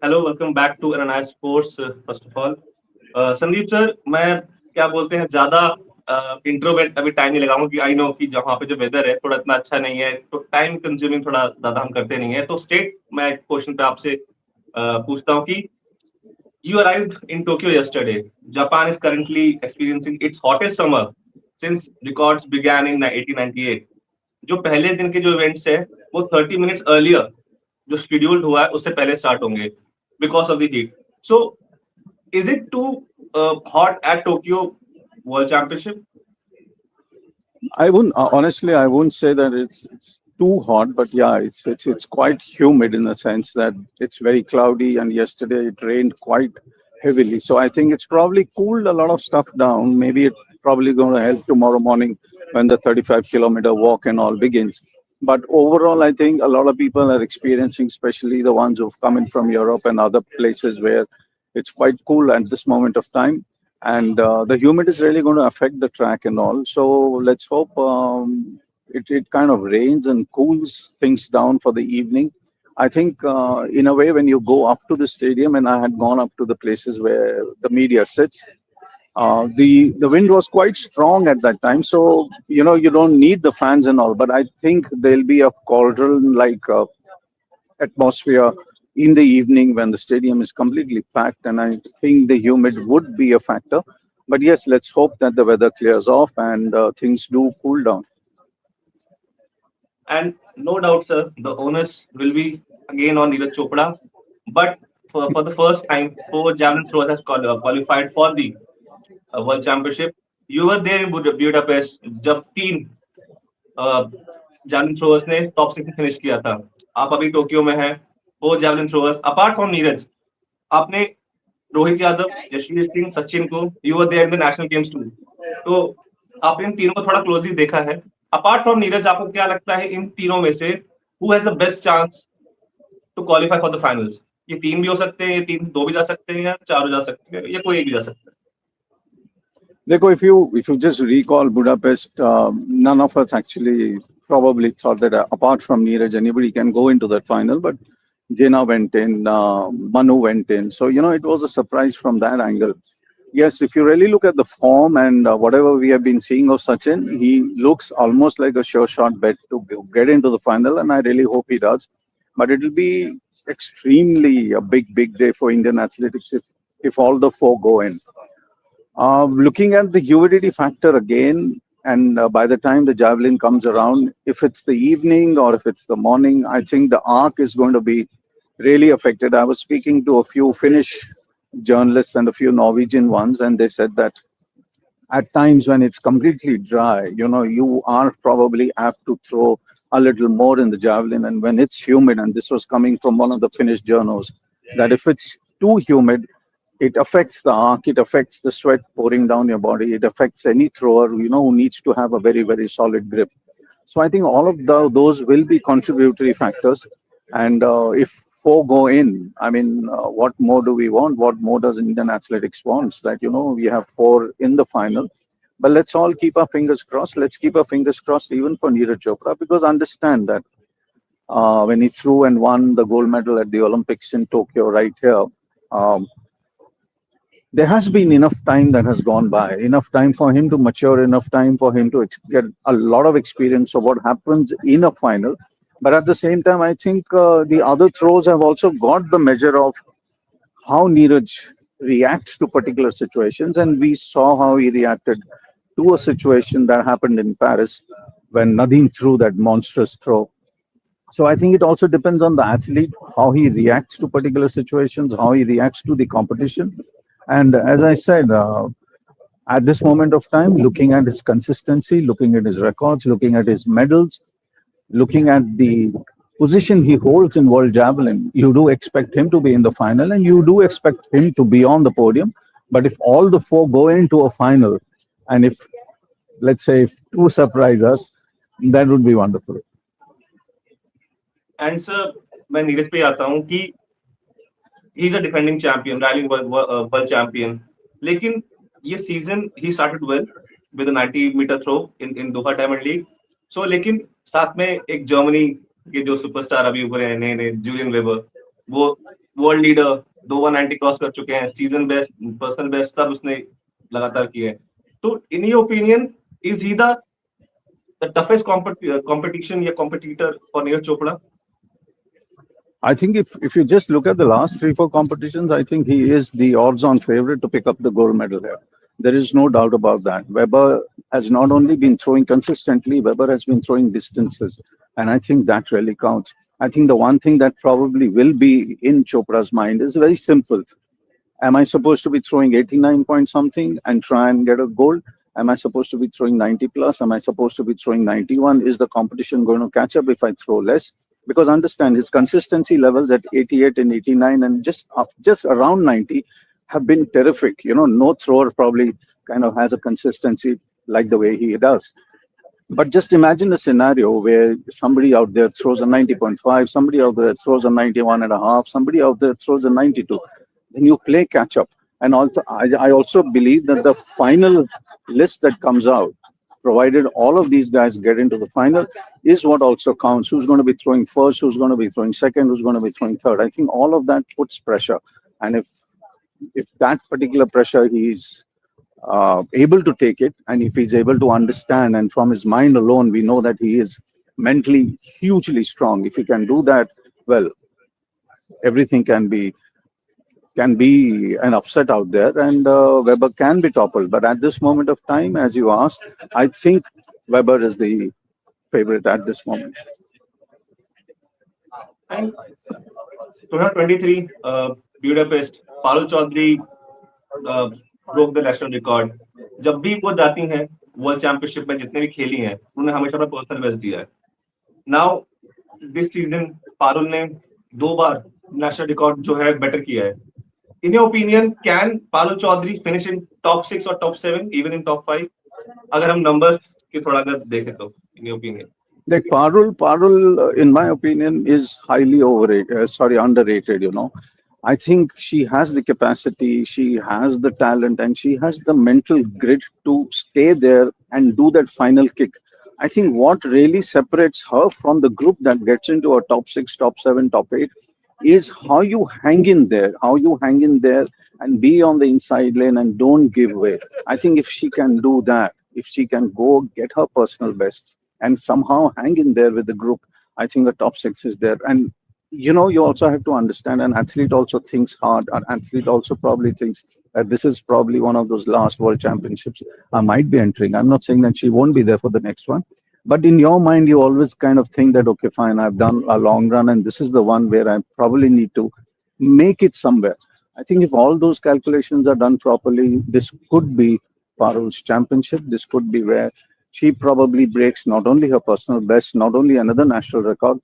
Hello, welcome back to analyse sports. First of all Sandeep sir, मैं क्या बोलते हैं ज़्यादा इंट्रोवेट अभी टाइम नहीं लगाऊंगा कि आई नो कि जहाँ पे जो वेदर है थोड़ा इतना अच्छा नहीं है, तो टाइम कंज्यूमिंग थोड़ा ज़्यादा हम करते नहीं है। तो स्टेट मैं क्वेश्चन पे आपसे पूछता हूँ कि you arrived in Tokyo yesterday. Japan is currently experiencing its hottest summer since records began in 1898. जो पहले दिन के जो इवेंट्स है वो 30 मिनट्स अर्लियर जो शेड्यूल्ड हुआ है उससे पहले स्टार्ट होंगे because of the heat. So is it too hot at Tokyo world championship? I wouldn't honestly. I wouldn't say that it's too hot, but yeah, it's quite humid in the sense that it's very cloudy, and yesterday it rained quite heavily. So I think it's probably cooled a lot of stuff down. Maybe it's probably going to help tomorrow morning when the 35-kilometer walk and all begins. But overall, I think a lot of people are experiencing, especially the ones who've come in from Europe and other places where it's quite cool at this moment of time, and the humid is really going to affect the track and all. So let's hope it kind of rains and cools things down for the evening. I think in a way, when you go up to the stadium, and I had gone up to the places where the media sits, the wind was quite strong at that time. So you don't need the fans and all, but I think there'll be a cauldron like atmosphere in the evening when the stadium is completely packed, and I think the humid would be a factor. But yes, let's hope that the weather clears off and things do cool down. And no doubt, sir, the onus will be again on Neeraj Chopra. But for the first time, four javelin throwers has qualified for the world championship. You were there in Budapest जब तीन javelin throwers ने top 6 में finish किया था. आप अभी Tokyo में हैं. Four javelin throwers apart from Neeraj, आपने रोहित यादव, यशवीर सिंह, सचिन को, you were there in the national games too. तो आपने इन तीनों को थोड़ा क्लोजली देखा है. अपार्ट फ्रॉम नीरज, आपको क्या लगता है इन तीनों में से who has the best chance to qualify for the finals? ये तीन भी हो सकते हैं, ये तीन दो भी जा सकते हैं, या चार भी जा सकते हैं, या कोई एक भी जा सकता है. Dekho, if you just recall Budapest, none of us actually probably thought that apart from Neeraj, anybody can go into that final. But Jena went in, Manu went in, so it was a surprise from that angle. Yes, if you really look at the form and whatever we have been seeing of Sachin, he looks almost like a sure shot bet to get into the final, and I really hope he does. But it will be extremely a big day for Indian athletics if all the four go in. Looking at the humidity factor again, and by the time the javelin comes around, if it's the evening or if it's the morning, I think the arc is going to be really affected. I was speaking to a few Finnish journalists and a few Norwegian ones, and they said that at times when it's completely dry, you are probably apt to throw a little more in the javelin. And when it's humid, and this was coming from one of the Finnish journals, that if it's too humid, it affects the arc, it affects the sweat pouring down your body, it affects any thrower, who needs to have a very solid grip. So I think all of those will be contributory factors. And if four go in, I mean, what more do we want? What more does Indian athletics wants? That we have four in the final. But let's all keep our fingers crossed. Let's keep our fingers crossed even for Neeraj Chopra, because understand that when he threw and won the gold medal at the Olympics in Tokyo right here, um, there has been enough time that has gone by, enough time for him to mature, enough time for him to get a lot of experience of what happens in a final. But at the same time, I think the other throws have also got the measure of how Neeraj reacts to particular situations. And we saw how he reacted to a situation that happened in Paris when Nadeem threw that monstrous throw. So I think it also depends on the athlete, how he reacts to particular situations, how he reacts to the competition. And as I said, at this moment of time, looking at his consistency, looking at his records, looking at his medals, looking at the position he holds in World Javelin, you do expect him to be in the final and you do expect him to be on the podium. But if all the four go into a final, and if, let's say, if two surprise us, that would be wonderful. And sir, मैं नीरज पे आता हूँ कि he is a defending champion, reigning world champion. लेकिन ये season he started well with 90 meter throw in Doha Diamond League. So लेकिन साथ में एक जर्मनी के जो सुपरस्टार अभी उभरे हैं नए नए, जूलियन वेबर, वो वर्ल्ड लीडर, 2 190 क्रॉस कर चुके हैं, सीजन बेस्ट, पर्सनल बेस्ट सब उसने लगातार किए हैं। तो इन your opinion, is he the toughest competition या competitor for Neeraj Chopra? I think if you just look at the last three, four competitions, I think he is the odds-on favorite to pick up the gold medal here. There is no doubt about that. Weber has not only been throwing consistently, Weber has been throwing distances. And I think that really counts. I think the one thing that probably will be in Chopra's mind is very simple. Am I supposed to be throwing 89 point something and try and get a gold? Am I supposed to be throwing 90 plus? Am I supposed to be throwing 91? Is the competition going to catch up if I throw less? Because understand his consistency levels at 88 and 89 and just around 90 have been terrific. You know, no thrower probably kind of has a consistency like the way he does. But just imagine a scenario where somebody out there throws a 90.5, somebody out there throws a 91 and a half, somebody out there throws a 92. Then you play catch up. And also, I also believe that the final list that comes out, provided all of these guys get into the final, is what also counts. Who's going to be throwing first, who's going to be throwing second, who's going to be throwing third. I think all of that puts pressure. And if that particular pressure he's able to take it, and if he's able to understand, and from his mind alone, we know that he is mentally hugely strong. If he can do that, well, everything can be an upset out there, and Weber can be toppled. But at this moment of time, as you asked, I think Weber is the favorite at this moment. And 2023 Budapest, Parul Chaudhary broke the national record. जब भी वो जाती हैं world championship में, जितने भी खेली हैं, उन्होंने हमेशा अपना पर्सनल बेस्ट दिया है। नाउ दिस सीजन पारुल ने 2 बार नेशनल रिकॉर्ड जो है बेटर किया है। In your opinion, can Parul Chaudhary finish in top 6 और टॉप 7, इवन इन टॉप 5, अगर हम नंबर्स की थोड़ा अगर देखें तो, इन your opinion? Like Parul, in my opinion, is highly overrated. Sorry, underrated. I think she has the capacity, she has the talent, and she has the mental grit to stay there and do that final kick. I think what really separates her from the group that gets into a top six, top seven, top eight is how you hang in there, and be on the inside lane and don't give way. I think if she can do that, if she can go get her personal bests and somehow hang in there with the group, I think the top six is there. And you also have to understand an athlete also thinks hard. An athlete also probably thinks that this is probably one of those last world championships I might be entering. I'm not saying that she won't be there for the next one, but in your mind, you always kind of think that, okay, fine, I've done a long run, and this is the one where I probably need to make it somewhere. I think if all those calculations are done properly, this could be Parul's championship. This could be where she probably breaks not only her personal best, not only another national record,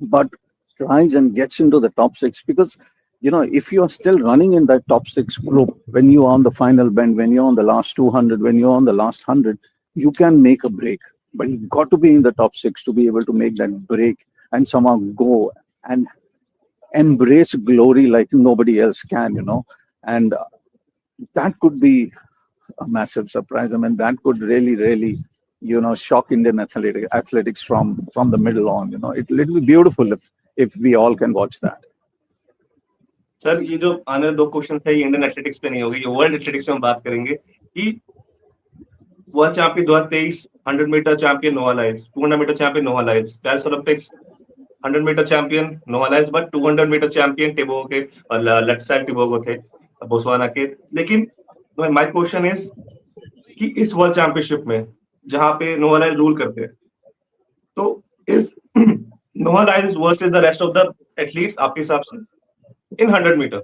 but tries and gets into the top six. Because if you are still running in that top six group, when you are on the final bend, when you're on the last 200, when you're on the last 100, you can make a break. But you've got to be in the top six to be able to make that break and somehow go and embrace glory like nobody else can. And that could be a massive surprise. I mean, that could really, really, shock Indian athletics from the middle on. It'll be beautiful if we all can watch that. Sir, ये जो आने वाले 2 question है, ये Indian athletics पे नहीं होगी, ये वर्ल्ड एथलेटिक्स में हम बात करेंगे कि वर्ल्ड चैंपियन 2023 100 मीटर चैंपियन नोआ लाइल्स, 200 मीटर चैंपियन नोआ लाइल्स, पेरिस ओलंपिक्स 100 मीटर चैंपियन नोआ लाइल्स, बट 200 मीटर चैंपियन टिबोगो के, और लेफ्ट साइड टिबोगो थे, बोत्सवाना के। लेकिन माय क्वेश्चन इज कि इस वर्ल्ड चैंपियनशिप में जहां पे नोआ लाइल्स रूल करते हैं, तो is Noah Lyles versus the rest of the athletes आपके हिसाब से in 100 meter?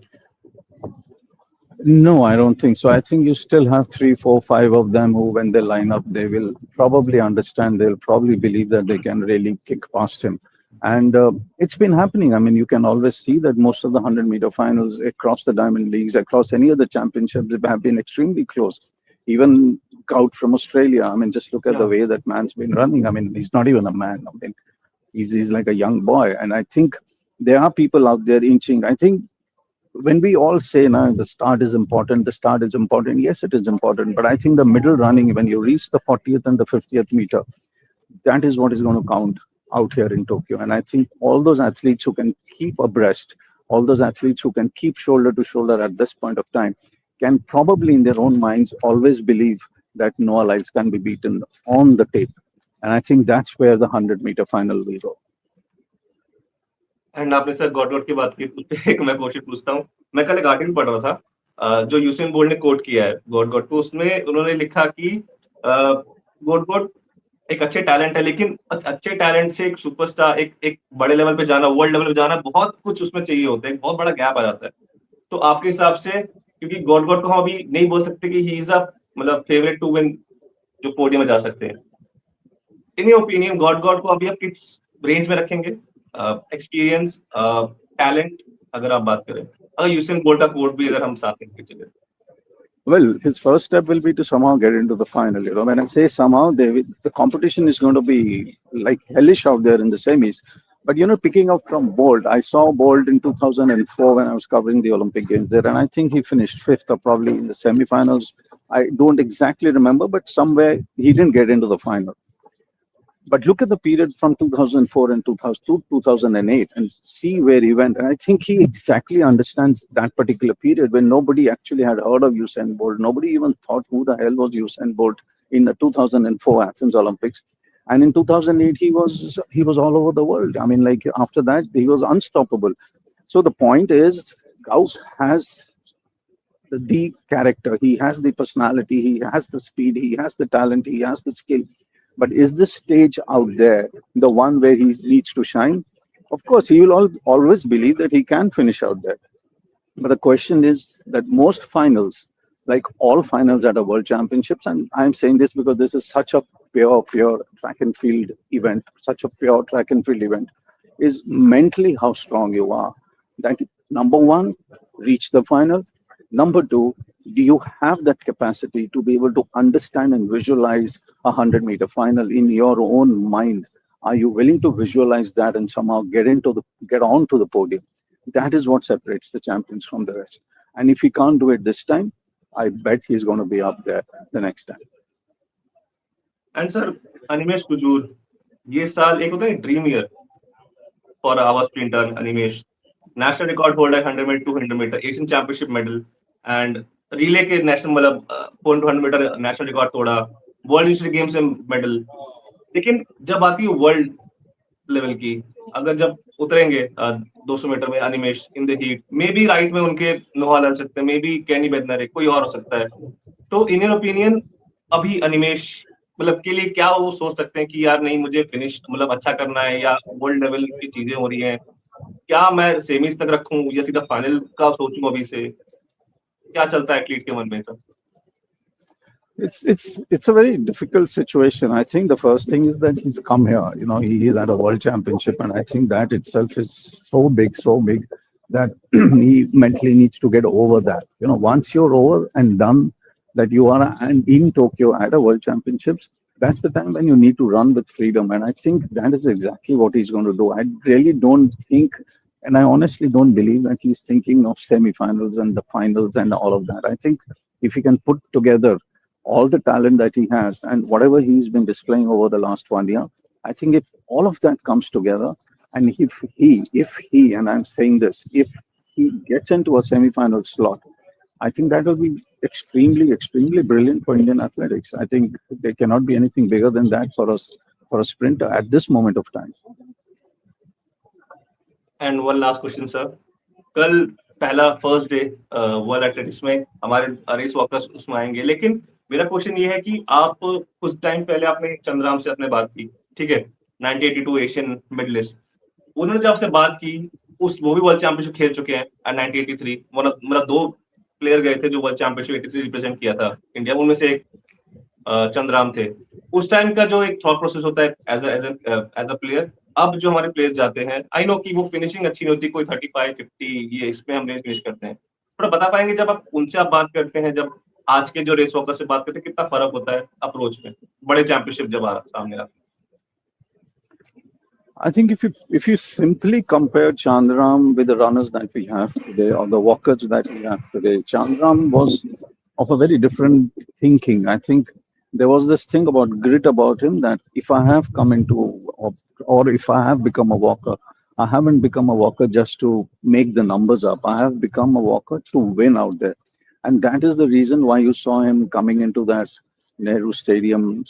No, I don't think so. I think you still have three, four, five of them who, when they line up, they will probably understand. They'll probably believe that they can really kick past him. And it's been happening. I mean, you can always see that most of the 100-meter finals across the Diamond Leagues, across any of the championships, have been extremely close. Even Gout from Australia, I mean, just look at the way that man's been running. I mean, he's not even a man. I mean, he's like a young boy. And I think there are people out there inching. I think when we all say now the start is important, yes, it is important. But I think the middle running, when you reach the 40th and the 50th meter, that is what is going to count out here in Tokyo. And I think all those athletes who can keep abreast all those athletes who can keep shoulder to shoulder at this point of time can probably in their own minds always believe that Noah Lyles can be beaten on the tape. And I think that's where the 100-meter final will go. And आपने sir God God की बात की तो एक मैं question पूछता हूँ। मैं कल एक आर्टिकल पढ़ रहा था जो यूसेन बोल्ट ने कोट किया है गॉड गॉड को, उसमें उन्होंने लिखा कि गॉड गॉड एक अच्छे टैलेंट है, लेकिन अच्छे टैलेंट से एक सुपरस्टार, एक बड़े लेवल पे जाना, वर्ल्ड लेवल पे जाना, बहुत कुछ उसमें चाहिए होता है, एक बहुत बड़ा गैप आ जाता है। तो आपके हिसाब से, क्योंकि गॉड गॉड को हम अभी नहीं बोल सकते कि ही इज अ मतलब फेवरेट टू विन जो पोडियम में जा सकते हैं, इन योर ओपिनियन गॉड गॉड को अभी आप किस रेंज में रखेंगे? एक्सपीरियंस, टैलेंट, अगर आप बात करें, अगर यूसेन बोल्ट का कोट भी अगर हम साथ में चले। Well, his first step will be to somehow get into the final. You know, when I say somehow, the competition is going to be like hellish out there in the semis. But you know, picking up from Bolt, I saw Bolt in 2004 when I was covering the Olympic Games there, and I think he finished fifth or probably in the semifinals. I don't exactly remember, but somewhere he didn't get into the final. But look at the period from 2004 and 2000 to 2008 and see where he went. And I think he exactly understands that particular period when nobody actually had heard of Usain Bolt. Nobody even thought who the hell was Usain Bolt in the 2004 Athens Olympics. And in 2008, he was all over the world. I mean, like after that, he was unstoppable. So the point is, Gauss has the character, he has the personality, he has the speed, he has the talent, he has the skill. But is this stage out there the one where he needs to shine? Of course, he will always believe that he can finish out there. But the question is that most finals, like all finals at a world championships, and I'm saying this because this is such a pure track and field event, such a pure track and field event, is mentally how strong you are. That number one, reach the final. Number two, do you have that capacity to be able to understand and visualize a 100-meter final in your own mind? Are you willing to visualize that and somehow get onto the podium? That is what separates the champions from the rest. And if he can't do it this time, I bet he's going to be up there the next time. And sir, Animesh Kujur, ये साल एक होता है dream year for our sprinter Animesh, national record holder 100 metre 200 metre Asian championship medal and relay के national मतलब 400 metre national record तोड़ा, world university games में medal. लेकिन जब आती है वर्ल्ड लेवल की, अगर जब उतरेंगे 200 मीटर में Animesh in the heat, may be right में उनके नोहा लड़ सकते हैं, मे बी कैनी बेदनर है, कोई और हो सकता है। तो इन योर ओपिनियन अभी अनिमेश मतलब के लिए क्या वो सोच सकते हैं कि यार नहीं, मुझे फिनिश मतलब अच्छा करना है, या वर्ल्ड लेवल की चीजें हो रही हैं, क्या मैं सेमीज तक रखूं या सीधा फाइनल का सोचूं? अभी से क्या चलता है एथलीट के मन में? It's a very difficult situation. I think the first thing is that he's come here. You know, he is at a world championship, and I think that itself is so big that he mentally needs to get over that. You know, once you're over and done, that you are and in Tokyo at a world championships, that's the time when you need to run with freedom. And I think that is exactly what he's going to do. I really don't think, and I honestly don't believe that he's thinking of semifinals and the finals and all of that. I think if he can put together all the talent that he has and whatever he's been displaying over the last 1 year, I think if all of that comes together, and if he, and I'm saying this, if he gets into a semi-final slot, I think that will be extremely brilliant for Indian athletics. I think there cannot be anything bigger than that for a sprinter at this moment of time. And one last question sir, कल पहला first day world athletics में हमारे race walkers उसमें आएंगे, लेकिन मेरा question ये है कि आप कुछ टाइम पहले आपने चंद्राम से आपने बात की, ठीक है, 1982 एशियन मेडलिस्ट, उन्होंने जब आपसे बात की, उस वो भी वर्ल्ड चैंपियनशिप खेल चुके हैं 1983, मतलब दो प्लेयर गए थे जो वर्ल्ड चैंपियनशिप 83 रिप्रेजेंट किया था इंडिया, उनमें से एक चंद्राम थे। उस टाइम का जो एक थॉट प्रोसेस होता है एज अ प्लेयर, अब जो हमारे प्लेयर्स जाते हैं, आई नो कि वो फिनिशिंग अच्छी नहीं होती, कोई 35 50 ये इसमें हम नहीं फिनिश करते हैं, थोड़ा बता पाएंगे जब आप उनसे आप बात करते हैं, जब आज के जो रेस वॉकर से बात करते हैं, कितना फर्क होता है अप्रोच में बड़े चैंपियनशिप जब सामने आते? I think if you simply compare Chandram with the runners that we have today or the walkers that we have today, Chandram was of a very different thinking. I think there was this thing about grit about him that if I have come into or if I have become a walker, I haven't become a walker just to make the numbers up. I have become a walker to win out there. And that is the reason why you saw him coming into that Nehru Stadium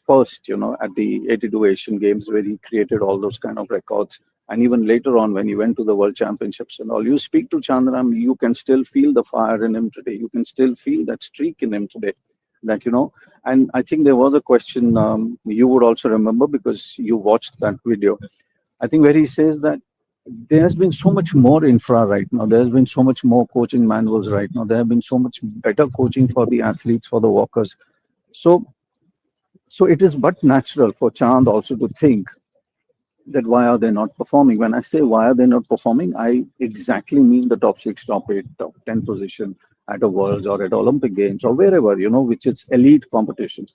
first, at the 82 Asian Games, where he created all those kind of records. And even later on, when he went to the World Championships and all, you speak to Chandram, you can still feel the fire in him today. You can still feel that streak in him today. And I think there was a question you would also remember because you watched that video. I think where he says that there has been so much more infra right now. There has been so much more coaching manuals right now. There have been so much better coaching for the athletes, for the walkers. So, so it is but natural for Chand also to think that why are they not performing? When I say why are they not performing, I exactly mean the top six, top eight, top 10 position at a Worlds or at Olympic Games or wherever, which is elite competition.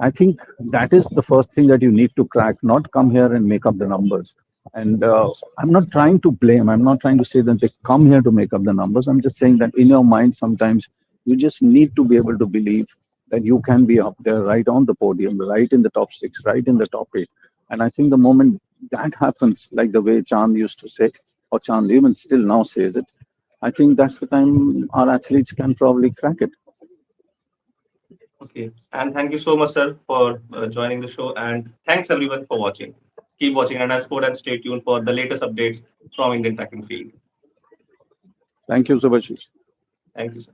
I think that is the first thing that you need to crack, not come here and make up the numbers. And I'm not trying to blame, I'm not trying to say that they come here to make up the numbers. I'm just saying that in your mind, sometimes you just need to be able to believe that you can be up there right on the podium, right in the top six, right in the top eight. And I think the moment that happens, like the way Chand used to say, or Chand even still now says it, I think that's the time our athletes can probably crack it. Okay. And thank you so much, sir, for joining the show. And thanks everyone for watching. Keep watching NS Sport and stay tuned for the latest updates from Indian track and field. Thank you, Subhashish. Thank you, sir.